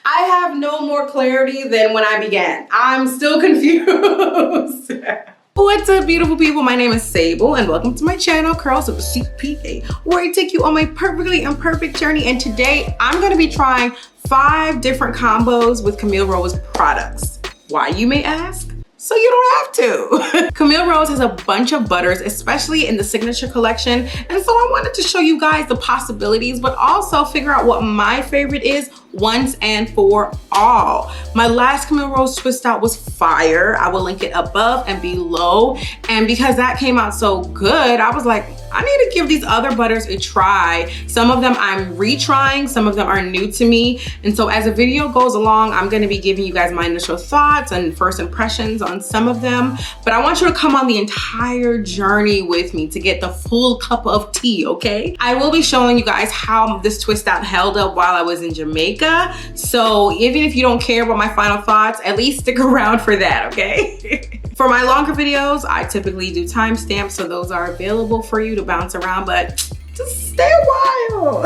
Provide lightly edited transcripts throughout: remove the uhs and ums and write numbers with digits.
I have no more clarity than when I began. I'm still confused. What's up, beautiful people? My name is Sable and welcome to my channel, Curls of a CPA, where I take you on my perfectly imperfect journey. And today I'm gonna be trying 5 different combos with Camille Rose products. Why, you may ask? So you don't have to. Camille Rose has a bunch of butters, especially in the Signature Collection. And so I wanted to show you guys the possibilities, but also figure out what my favorite is once and for all. My last Camille Rose twist out was fire. I will link it above and below. And because that came out so good, I was like, I need to give these other butters a try. Some of them I'm retrying, some of them are new to me. And so as the video goes along, I'm gonna be giving you guys my initial thoughts and first impressions on some of them. But I want you to come on the entire journey with me to get the full cup of tea, okay? I will be showing you guys how this twist out held up while I was in Jamaica. So even if you don't care about my final thoughts, at least stick around for that, okay? For my longer videos, I typically do timestamps, so those are available for you to bounce around, but just stay a while.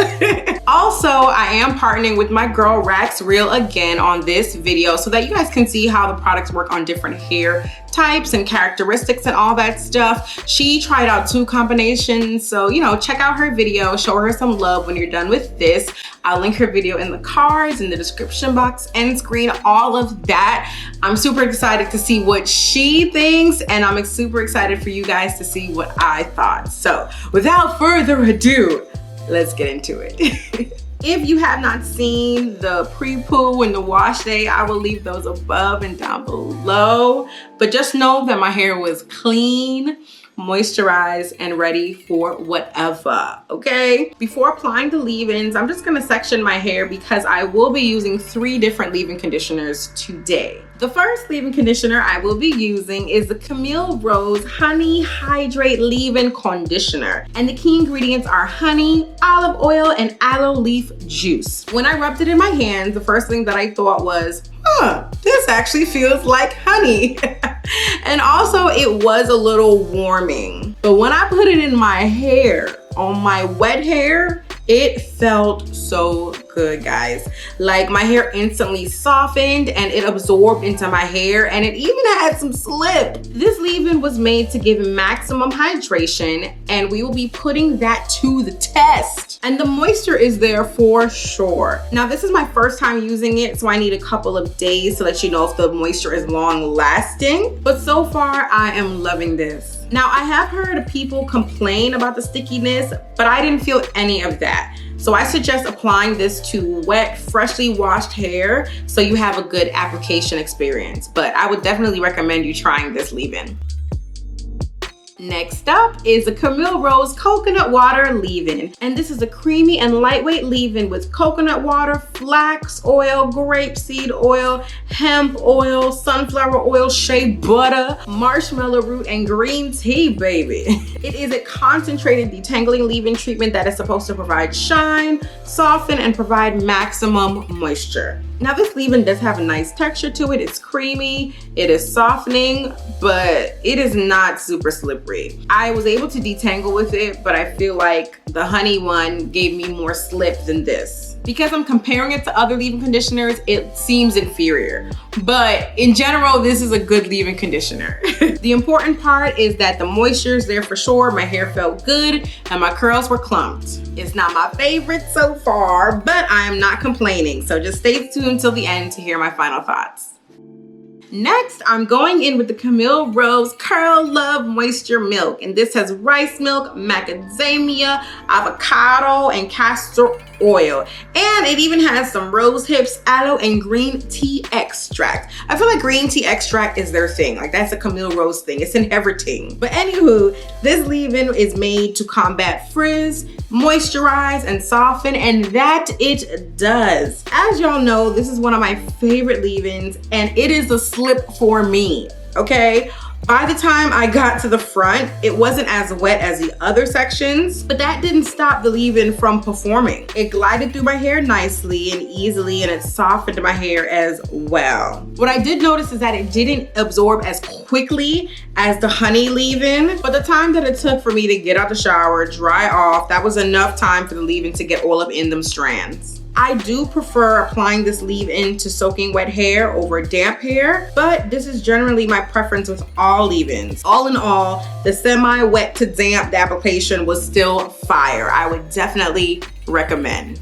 Also, I am partnering with my girl Racqs Reel again on this video so that you guys can see how the products work on different hair types and characteristics and all that stuff. She tried out 2 combinations, so check out her video, show her some love when you're done with this. I'll link her video in the cards, in the description box, end screen, all of that. I'm super excited to see what she thinks, and I'm super excited for you guys to see what I thought. So without further ado, let's get into it. If you have not seen the pre-poo and the wash day, I will leave those above and down below. But just know that my hair was clean, moisturized, and ready for whatever, okay? Before applying the leave-ins, I'm just gonna section my hair because I will be using 3 different leave-in conditioners today. The first leave-in conditioner I will be using is the Camille Rose Honey Hydrate Leave-In Conditioner. And the key ingredients are honey, olive oil, and aloe leaf juice. When I rubbed it in my hands, the first thing that I thought was, this actually feels like honey. And also it was a little warming. But when I put it in my hair, on my wet hair, it felt so good, guys. Like my hair instantly softened and it absorbed into my hair, and it even had some slip. This leave-in was made to give maximum hydration, and we will be putting that to the test. And the moisture is there for sure. Now this is my first time using it, so I need a couple of days to let you know if the moisture is long lasting. But so far, I am loving this. Now, I have heard people complain about the stickiness, but I didn't feel any of that. So I suggest applying this to wet, freshly washed hair so you have a good application experience. But I would definitely recommend you trying this leave-in. Next up is the Camille Rose Coconut Water Leave-In. And this is a creamy and lightweight leave-in with coconut water, flax oil, grapeseed oil, hemp oil, sunflower oil, shea butter, marshmallow root, and green tea, baby. It is a concentrated detangling leave-in treatment that is supposed to provide shine, soften, and provide maximum moisture. Now this leave-in does have a nice texture to it. It's creamy, it is softening, but it is not super slippery. I was able to detangle with it, but I feel like the honey one gave me more slip than this. Because I'm comparing it to other leave-in conditioners, it seems inferior. But in general, this is a good leave-in conditioner. The important part is that the moisture is there for sure. My hair felt good and my curls were clumped. It's not my favorite so far, but I am not complaining. So just stay tuned until the end to hear my final thoughts. Next, I'm going in with the Camille Rose Curl Love Moisture Milk. And this has rice milk, macadamia, avocado, and castor oil. And it even has some rose hips, aloe, and green tea extract. I feel like green tea extract is their thing. Like that's a Camille Rose thing. It's in everything. But anywho, this leave-in is made to combat frizz, moisturize, and soften, and that it does. As y'all know, this is one of my favorite leave-ins, and it is a slip for me, okay? By the time I got to the front, it wasn't as wet as the other sections, but that didn't stop the leave-in from performing. It glided through my hair nicely and easily, and it softened my hair as well. What I did notice is that it didn't absorb as quickly as the honey leave-in, but the time that it took for me to get out the shower, dry off, that was enough time for the leave-in to get all up in them strands. I do prefer applying this leave-in to soaking wet hair over damp hair, but this is generally my preference with all leave-ins. All in all, the semi-wet to damp application was still fire. I would definitely recommend.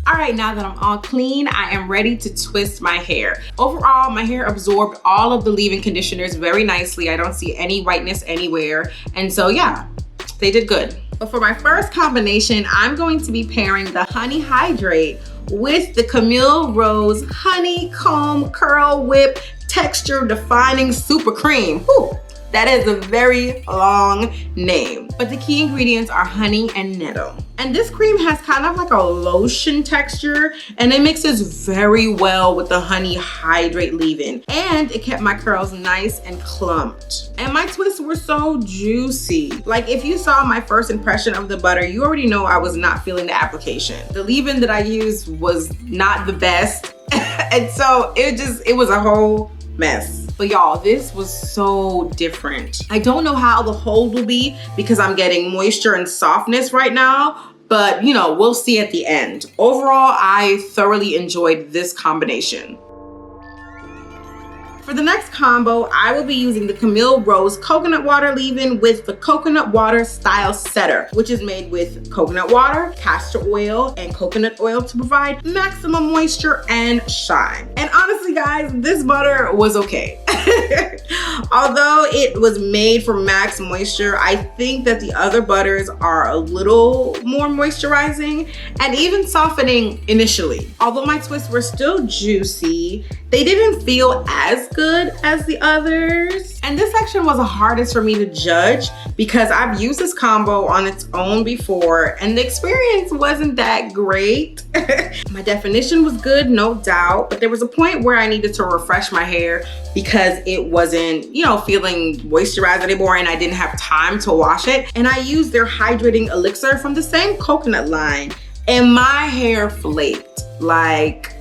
All right, now that I'm all clean, I am ready to twist my hair. Overall, my hair absorbed all of the leave-in conditioners very nicely. I don't see any whiteness anywhere. And so yeah, they did good. But for my first combination, I'm going to be pairing the Honey Hydrate with the Camille Rose Honey Comb Curl Whip Texture Defining Super Cream. Whew. That is a very long name. But the key ingredients are honey and nettle. And this cream has kind of like a lotion texture, and it mixes very well with the Honey Hydrate leave-in. And it kept my curls nice and clumped. And my twists were so juicy. Like, if you saw my first impression of the butter, you already know I was not feeling the application. The leave-in that I used was not the best. And so it was a whole mess. But y'all, this was so different. I don't know how the hold will be because I'm getting moisture and softness right now, but you know, we'll see at the end. Overall, I thoroughly enjoyed this combination. For the next combo, I will be using the Camille Rose Coconut Water Leave-In with the Coconut Water Style Setter, which is made with coconut water, castor oil, and coconut oil to provide maximum moisture and shine. And honestly, guys, this butter was okay. Although it was made for max moisture, I think that the other butters are a little more moisturizing and even softening initially. Although my twists were still juicy, they didn't feel as good as the others. And this section was the hardest for me to judge because I've used this combo on its own before and the experience wasn't that great. My definition was good, no doubt, but there was a point where I needed to refresh my hair because it wasn't, you know, feeling moisturized anymore and I didn't have time to wash it. And I used their hydrating elixir from the same coconut line and my hair flaked. Like,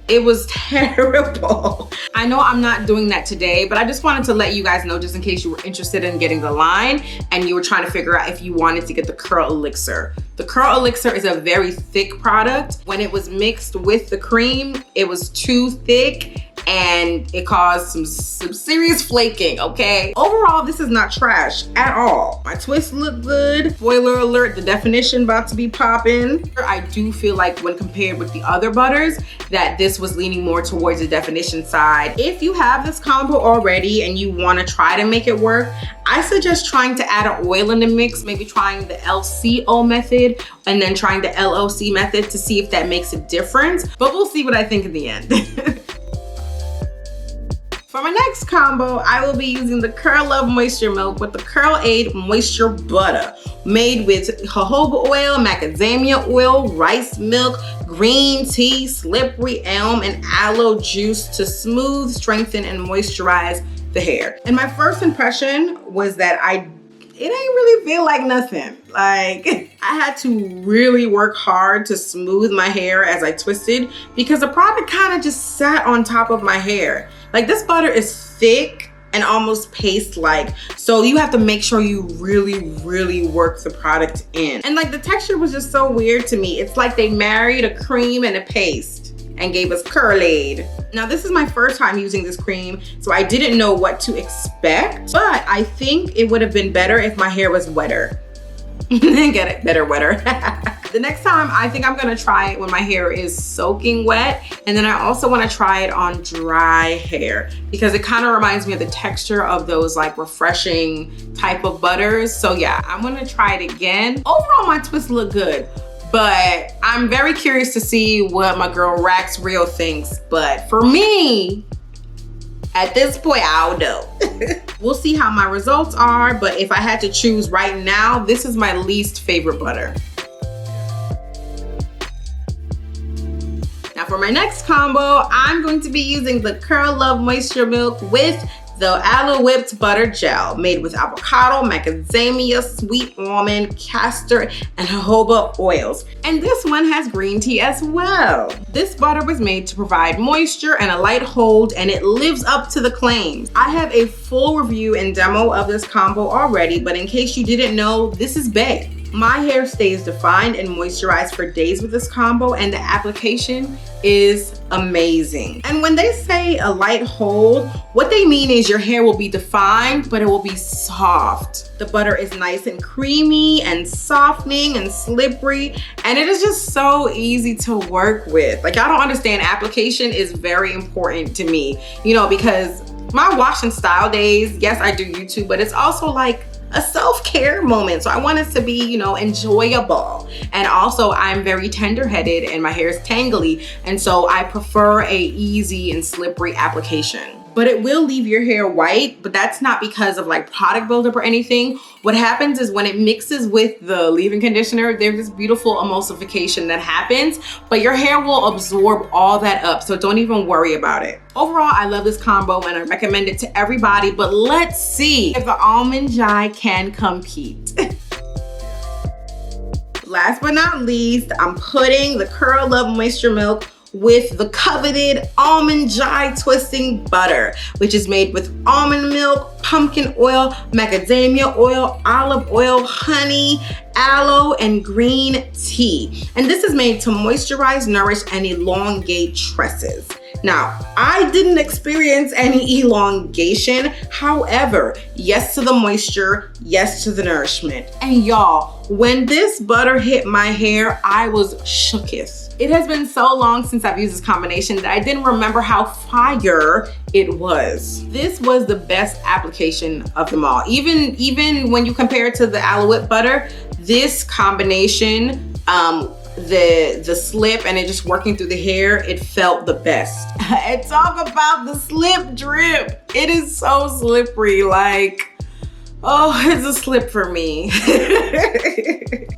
it was terrible. I know I'm not doing that today, but I just wanted to let you guys know just in case you were interested in getting the line and you were trying to figure out if you wanted to get the Curl Elixir. The Curl Elixir is a very thick product. When it was mixed with the cream, it was too thick and it caused some serious flaking, okay? Overall, this is not trash at all. My twists look good. Spoiler alert, the definition about to be popping. I do feel like when compared with the other butters, that this was leaning more towards the definition side. If you have this combo already and you wanna try to make it work, I suggest trying to add an oil in the mix, maybe trying the LCO method and then trying the LOC method to see if that makes a difference. But we'll see what I think in the end. For my next combo, I will be using the Curl Love Moisture Milk with the Curl Aid Moisture Butter, made with jojoba oil, macadamia oil, rice milk, green tea, slippery elm, and aloe juice to smooth, strengthen, and moisturize the hair. And my first impression was that it ain't really feel like nothing. Like, I had to really work hard to smooth my hair as I twisted because the product kind of just sat on top of my hair. Like, this butter is thick and almost paste-like, so you have to make sure you really work the product in. And like, the texture was just so weird to me. It's like they married a cream and a paste and gave us Curl-Aid. Now, this is my first time using this cream, so I didn't know what to expect, but I think it would have been better if my hair was wetter. Get it? Better wetter. The next time, I think I'm gonna try it when my hair is soaking wet, and then I also wanna try it on dry hair because it kind of reminds me of the texture of those like refreshing type of butters. So yeah, I'm gonna try it again. Overall, my twists look good, but I'm very curious to see what my girl Racqs Real thinks. But for me, at this point, I don't know. We'll see how my results are, but if I had to choose right now, this is my least favorite butter. Now for my next combo, I'm going to be using the Curl Love Moisture Milk with the Aloe Whipped Butter Gel, made with avocado, macadamia, sweet almond, castor, and jojoba oils. And this one has green tea as well. This butter was made to provide moisture and a light hold, and it lives up to the claims. I have a full review and demo of this combo already, but in case you didn't know, this is bae. My hair stays defined and moisturized for days with this combo, and the application is amazing. And when they say a light hold, what they mean is your hair will be defined, but it will be soft. The butter is nice and creamy and softening and slippery, and it is just so easy to work with. Like, I don't understand, application is very important to me, you know, because my wash and style days, yes, I do YouTube, but it's also like a self-care moment. So I want it to be, you know, enjoyable. And also I'm very tender-headed and my hair is tangly. And so I prefer a easy and slippery application. But it will leave your hair white, but that's not because of like product buildup or anything. What happens is when it mixes with the leave-in conditioner, there's this beautiful emulsification that happens, but your hair will absorb all that up, so don't even worry about it. Overall, I love this combo and I recommend it to everybody, but let's see if the Almond Jai can compete. Last but not least, I'm putting the Curl Love Moisture Milk with the coveted Almond Jai twisting butter, which is made with almond milk, pumpkin oil, macadamia oil, olive oil, honey, aloe, and green tea. And this is made to moisturize, nourish, and elongate tresses. Now, I didn't experience any elongation. However, yes to the moisture, yes to the nourishment. And y'all, when this butter hit my hair, I was shooketh. It has been so long since I've used this combination that I didn't remember how fire it was. This was the best application of them all. Even when you compare it to the Aloe Whip butter, this combination, the slip and it just working through the hair, it felt the best. And talk about the slip drip. It is so slippery, like, oh, it's a slip for me.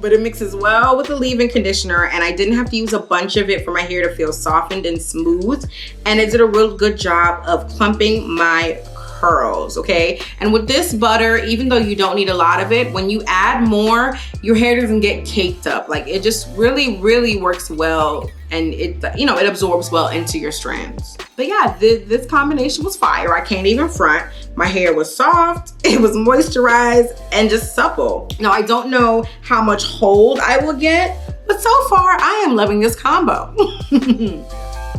But it mixes well with the leave-in conditioner, and I didn't have to use a bunch of it for my hair to feel softened and smooth. And it did a real good job of clumping my curls, okay? And with this butter, even though you don't need a lot of it, when you add more, your hair doesn't get caked up. Like, it just really, really works well, and it, you know, it absorbs well into your strands. But yeah, this combination was fire. I can't even front. My hair was soft, it was moisturized, and just supple. Now, I don't know how much hold I will get, but so far, I am loving this combo.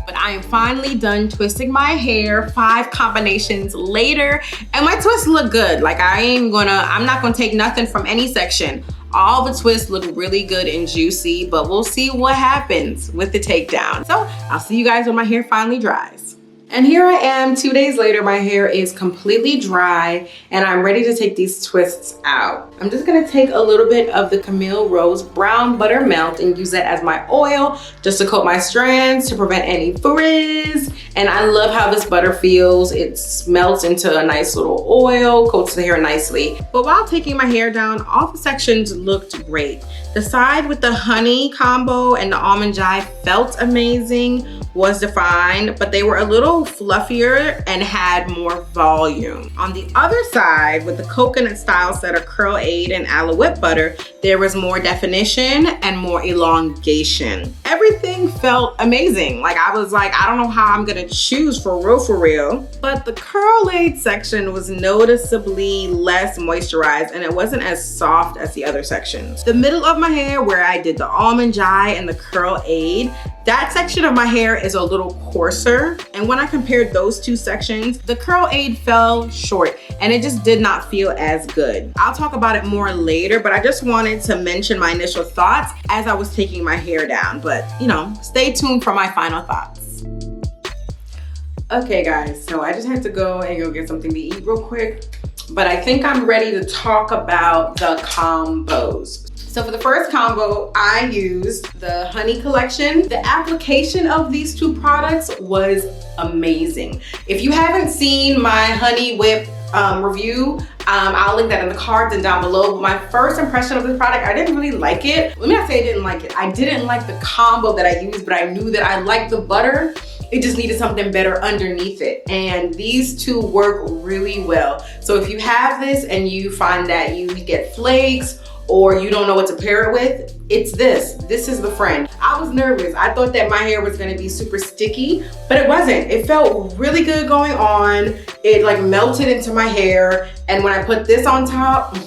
But I am finally done twisting my hair 5 combinations later, and my twists look good. Like, I'm not gonna take nothing from any section. All the twists look really good and juicy, but we'll see what happens with the takedown. So I'll see you guys when my hair finally dries. And here I am 2 days later, my hair is completely dry and I'm ready to take these twists out. I'm just gonna take a little bit of the Camille Rose Brown Butter Melt and use that as my oil just to coat my strands to prevent any frizz. And I love how this butter feels. It melts into a nice little oil, coats the hair nicely. But while taking my hair down, all the sections looked great. The side with the honey combo and the Almond Jai felt amazing, was defined, but they were a little fluffier and had more volume. On the other side, with the coconut style set of Curl Aid and Aloe Whip butter, there was more definition and more elongation. Everything felt amazing. Like, I was like, I don't know how I'm gonna choose for real. But the Curl Aid section was noticeably less moisturized and it wasn't as soft as the other sections. The middle of my hair, where I did the Almond Jai and the Curl Aid, that section of my hair is a little coarser. And when I compared those two sections, the Curl Aid fell short and it just did not feel as good. I'll talk about it more later, but I just wanted to mention my initial thoughts as I was taking my hair down. But, you know, stay tuned for my final thoughts. Okay guys, so I just had to go and go get something to eat real quick, but I think I'm ready to talk about the combos. So for the first combo, I used the Honey Collection. The application of these two products was amazing. If you haven't seen my Honey Whip review, I'll link that in the cards and down below. But my first impression of this product, I didn't really like it. Let me not say I didn't like it. I didn't like the combo that I used, but I knew that I liked the butter. It just needed something better underneath it. And these two work really well. So if you have this and you find that you get flakes or you don't know what to pair it with, it's this. This is the friend. I was nervous. I thought that my hair was gonna be super sticky, but it wasn't. It felt really good going on. It like melted into my hair. And when I put this on top,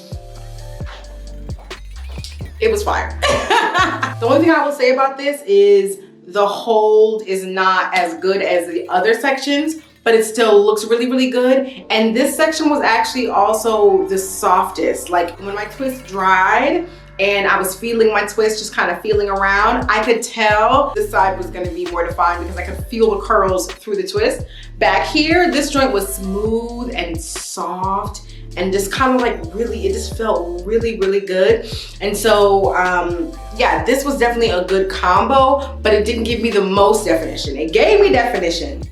it was fire. The only thing I will say about this is the hold is not as good as the other sections, but it still looks really, really good. And this section was actually also the softest. Like when my twist dried and I was feeling my twist, just kind of feeling around, I could tell this side was gonna be more defined because I could feel the curls through the twist. Back here, this joint was smooth and soft and just kind of like really, it just felt really, really good. And so, yeah, this was definitely a good combo, but it didn't give me the most definition. It gave me definition,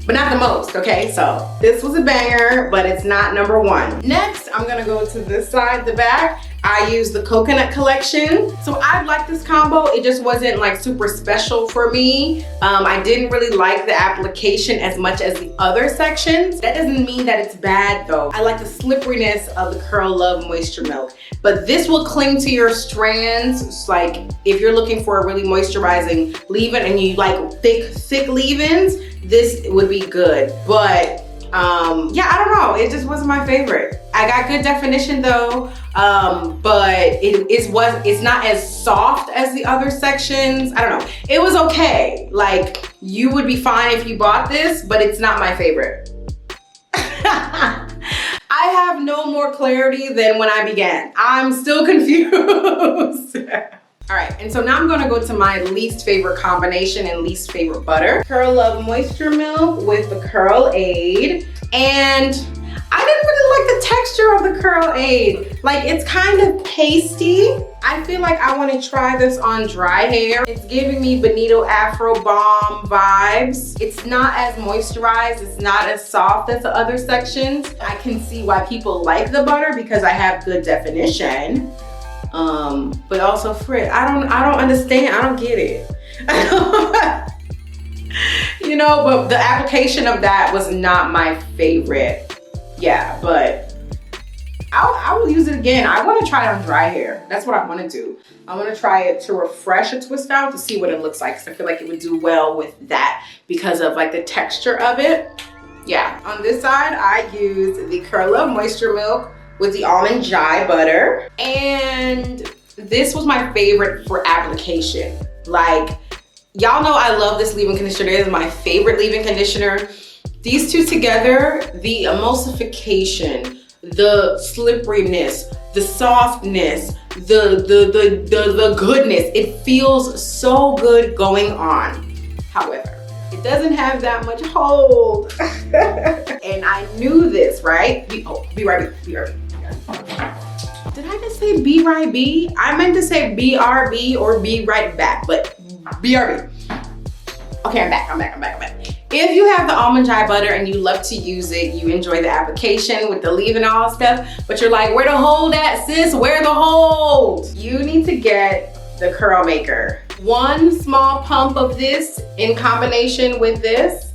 but not the most, okay? So this was a banger, but it's not number one. Next, I'm gonna go to this side, the back. I used the Coconut Collection. So I like this combo. It just wasn't like super special for me. I didn't really like the application as much as the other sections. That doesn't mean that it's bad though. I like the slipperiness of the Curl Love Moisture Milk. But this will cling to your strands. It's like if you're looking for a really moisturizing leave-in and you like thick leave-ins, this would be good. But yeah, I don't know. It just wasn't my favorite. I got good definition though, but it's not as soft as the other sections. I don't know. It was okay. Like you would be fine if you bought this, but it's not my favorite. I have no more clarity than when I began. I'm still confused. All right, and so now I'm gonna go to my least favorite combination and least favorite butter. Curl Love Moisture Milk with the Curl Aid. And I didn't really like the texture of the Curl Aid. Like it's kind of pasty. I feel like I wanna try this on dry hair. It's giving me Bonito Afro Balm vibes. It's not as moisturized, it's not as soft as the other sections. I can see why people like the butter because I have good definition. But also Frit, I don't understand, I don't get it. You know, but the application of that was not my favorite. Yeah, but I will use it again. I want to try it on dry hair. That's what I want to do. I want to try it to refresh a twist out to see what it looks like. Because I feel like it would do well with that because of like the texture of it. Yeah, on this side, I used the Curl Love Moisture Milk with the Almond Jai butter. And this was my favorite for application. Like, y'all know I love this leave-in conditioner. It is my favorite leave-in conditioner. These two together, the emulsification, the slipperiness, the softness, the goodness, it feels so good going on. However, it doesn't have that much hold. And I knew this, right? Be right back. Did I just say be right B? I meant to say BRB or be right back, but BRB. Okay, I'm back. If you have the Almond Jai butter and you love to use it, you enjoy the application with the leave and all stuff, but you're like, where the hold at, sis? Where the hold? You need to get the Curl Maker. One small pump of this in combination with this,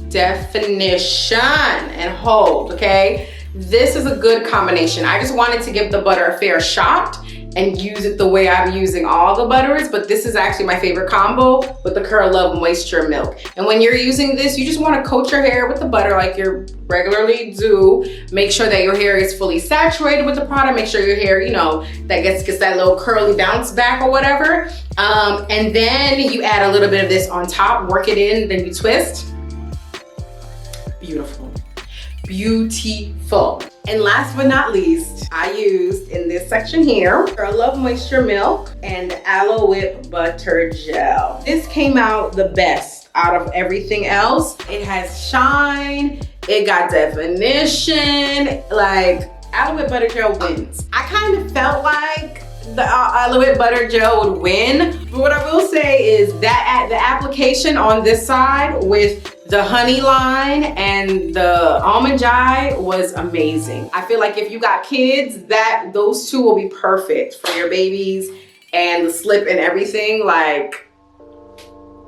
definition and hold, okay? This is a good combination. I just wanted to give the butter a fair shot and use it the way I'm using all the butters, but this is actually my favorite combo with the Curl Love Moisture Milk. And when you're using this, you just wanna coat your hair with the butter like you regularly do. Make sure that your hair is fully saturated with the product. Make sure your hair, you know, that gets that little curly bounce back or whatever. And then you add a little bit of this on top, work it in, then you twist. Beautiful. Beautiful. And last but not least, I used in this section here, Curl Love Moisture Milk and Aloe Whip Butter Gel. This came out the best out of everything else. It has shine, it got definition, like Aloe Whip Butter Gel wins. I kind of felt like the Aloe Whip Butter Gel would win, but what I will say is that the application on this side with the honey line and the Almond Jai was amazing. I feel like if you got kids, those two will be perfect for your babies and the slip and everything. Like,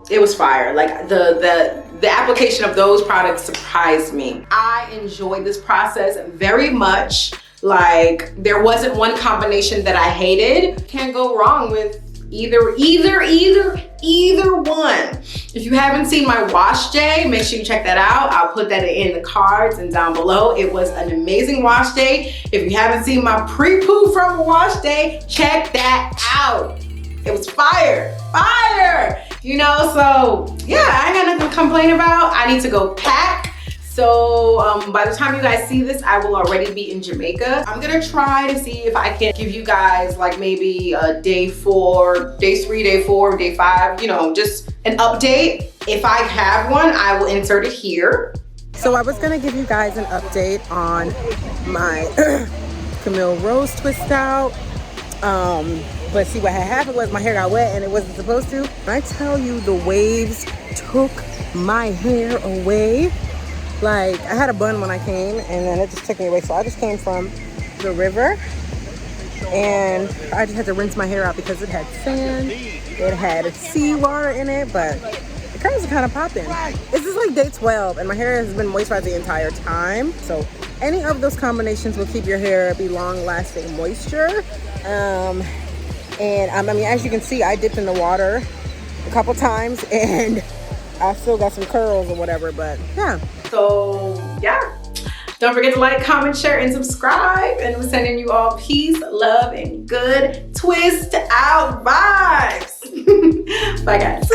it was fire. Like the application of those products surprised me. I enjoyed this process very much. Like, there wasn't one combination that I hated. Can't go wrong with either one. If you haven't seen my wash day, make sure you check that out. I'll put that in the cards and down below. It was an amazing wash day. If you haven't seen my pre-poo from a wash day, check that out. It was fire. You know, so yeah, I ain't got nothing to complain about. I need to go pack. So by the time you guys see this, I will already be in Jamaica. I'm gonna try to see if I can give you guys like maybe a day 4, day 3, day 4, day 5, you know, just an update. If I have one, I will insert it here. So I was gonna give you guys an update on my Camille Rose twist out. But see, what had happened was my hair got wet and it wasn't supposed to. I tell you, the waves took my hair away. Like, I had a bun when I came and then it just took me away. So I just came from the river and I just had to rinse my hair out because it had sand, it had seawater in it, but the curls are kind of popping. This is like day 12 and my hair has been moisturized the entire time. So any of those combinations will keep your hair be long-lasting moisture. And I mean, as you can see, I dipped in the water a couple times and I still got some curls or whatever, but yeah. So yeah, don't forget to like, comment, share, and subscribe. And I'm sending you all peace, love, and good twist out vibes. Bye guys.